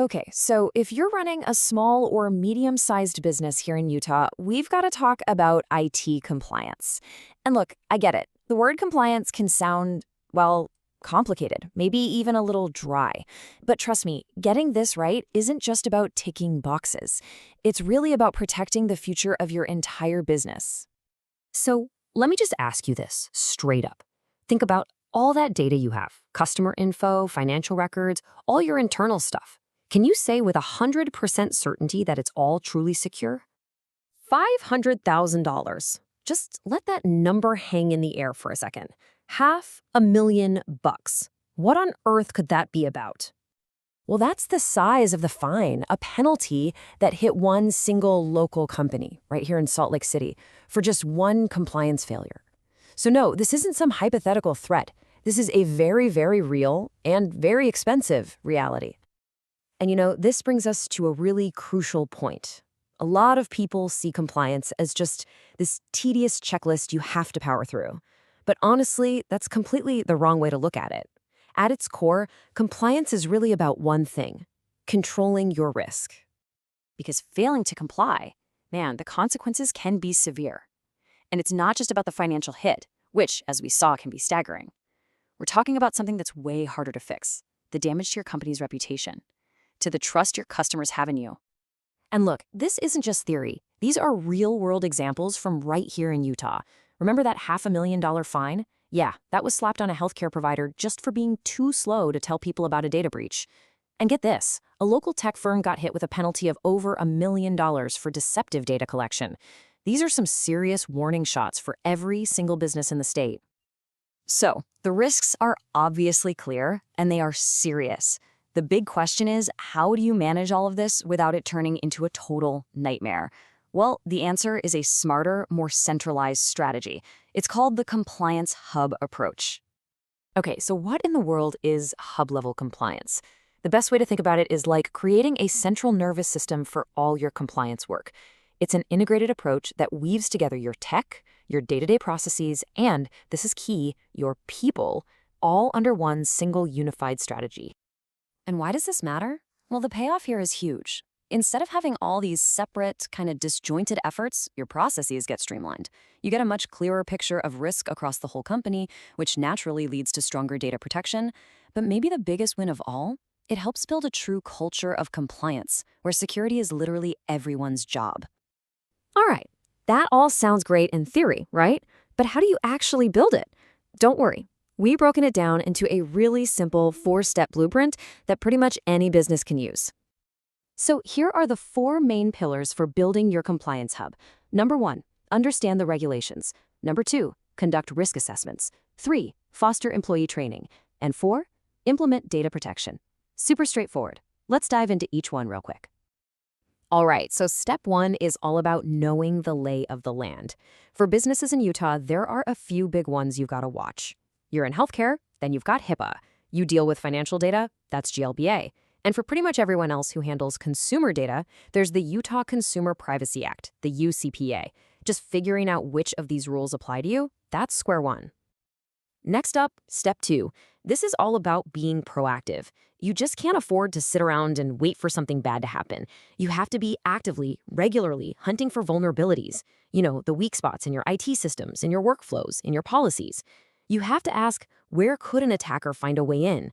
Okay, so if you're running a small or medium-sized business here in Utah, we've got to talk about IT compliance. And look, I get it. The word compliance can sound, well, complicated, maybe even a little dry. But trust me, getting this right isn't just about ticking boxes. It's really about protecting the future of your entire business. So let me just ask you this straight up. Think about all that data you have, customer info, financial records, all your internal stuff. Can you say with 100% certainty that it's all truly secure? $500,000. Just let that number hang in the air for a second. $500,000. What on earth could that be about? Well, that's the size of the fine, a penalty that hit one single local company right here in Salt Lake City for just one compliance failure. So no, this isn't some hypothetical threat. This is a very, very real and very expensive reality. And this brings us to a really crucial point. A lot of people see compliance as just this tedious checklist you have to power through. But honestly, that's completely the wrong way to look at it. At its core, compliance is really about one thing: controlling your risk. Because failing to comply, man, the consequences can be severe. And it's not just about the financial hit, which, as we saw, can be staggering. We're talking about something that's way harder to fix: the damage to your company's reputation, to the trust your customers have in you. And look, this isn't just theory. These are real-world examples from right here in Utah. Remember that $500,000 fine? Yeah, that was slapped on a healthcare provider just for being too slow to tell people about a data breach. And get this, a local tech firm got hit with a penalty of over $1 million for deceptive data collection. These are some serious warning shots for every single business in the state. So, the risks are obviously clear, and they are serious. The big question is, how do you manage all of this without it turning into a total nightmare? Well, the answer is a smarter, more centralized strategy. It's called the Compliance Hub approach. Okay, so what in the world is hub-level compliance? The best way to think about it is like creating a central nervous system for all your compliance work. It's an integrated approach that weaves together your tech, your day-to-day processes, and, this is key, your people, all under one single unified strategy. And why does this matter? Well, the payoff here is huge. Instead of having all these separate, kind of disjointed efforts, your processes get streamlined. You get a much clearer picture of risk across the whole company, which naturally leads to stronger data protection. But maybe the biggest win of all, it helps build a true culture of compliance, where security is literally everyone's job. All right, that all sounds great in theory, right? But how do you actually build it? Don't worry. We've broken it down into a really simple 4-step blueprint that pretty much any business can use. So here are the 4 main pillars for building your compliance hub. Number 1, understand the regulations. Number 2, conduct risk assessments. 3, foster employee training. And 4, implement data protection. Super straightforward. Let's dive into each one real quick. All right, so step 1 is all about knowing the lay of the land. For businesses in Utah, there are a few big ones you've got to watch. You're in healthcare, then you've got HIPAA. You deal with financial data, that's GLBA. And for pretty much everyone else who handles consumer data, there's the Utah Consumer Privacy Act, the UCPA. Just figuring out which of these rules apply to you, that's square one. Next up, step 2. This is all about being proactive. You just can't afford to sit around and wait for something bad to happen. You have to be actively, regularly hunting for vulnerabilities. The weak spots in your IT systems, in your workflows, in your policies. You have to ask, where could an attacker find a way in?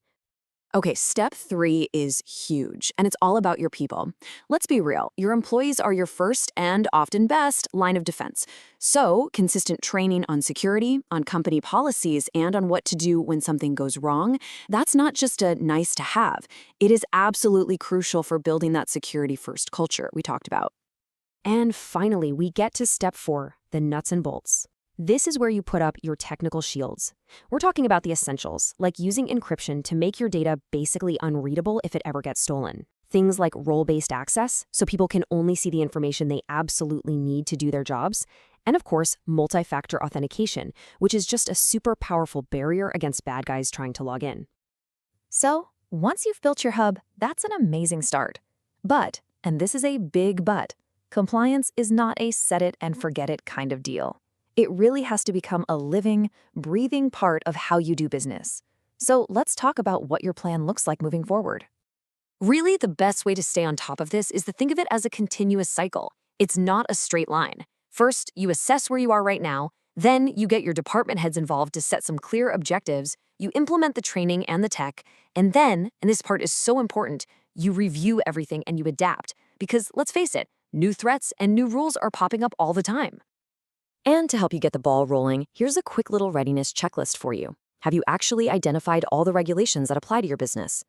Okay, step 3 is huge, and it's all about your people. Let's be real, your employees are your first and often best line of defense. So, consistent training on security, on company policies, and on what to do when something goes wrong, that's not just a nice to have. It is absolutely crucial for building that security-first culture we talked about. And finally, we get to step 4, the nuts and bolts. This is where you put up your technical shields. We're talking about the essentials, like using encryption to make your data basically unreadable if it ever gets stolen. Things like role-based access, so people can only see the information they absolutely need to do their jobs. And of course, multi-factor authentication, which is just a super powerful barrier against bad guys trying to log in. So, once you've built your hub, that's an amazing start. But, and this is a big but, compliance is not a set-it-and-forget-it kind of deal. It really has to become a living, breathing part of how you do business. So let's talk about what your plan looks like moving forward. Really, the best way to stay on top of this is to think of it as a continuous cycle. It's not a straight line. First, you assess where you are right now, then you get your department heads involved to set some clear objectives, you implement the training and the tech, and then, and this part is so important, you review everything and you adapt. Because let's face it, new threats and new rules are popping up all the time. And to help you get the ball rolling, here's a quick little readiness checklist for you. Have you actually identified all the regulations that apply to your business?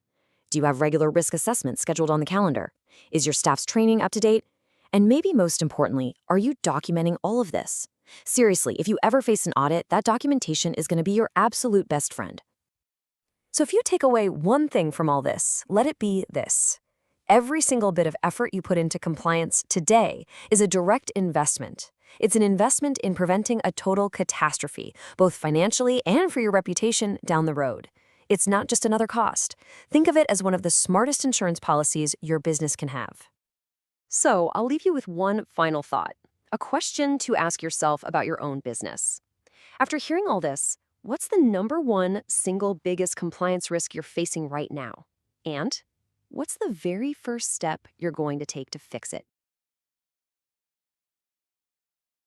Do you have regular risk assessments scheduled on the calendar? Is your staff's training up to date? And maybe most importantly, are you documenting all of this? Seriously, if you ever face an audit, that documentation is going to be your absolute best friend. So if you take away one thing from all this, let it be this. Every single bit of effort you put into compliance today is a direct investment. It's an investment in preventing a total catastrophe, both financially and for your reputation down the road. It's not just another cost. Think of it as one of the smartest insurance policies your business can have. So I'll leave you with one final thought, a question to ask yourself about your own business. After hearing all this, what's the number one single biggest compliance risk you're facing right now? And what's the very first step you're going to take to fix it?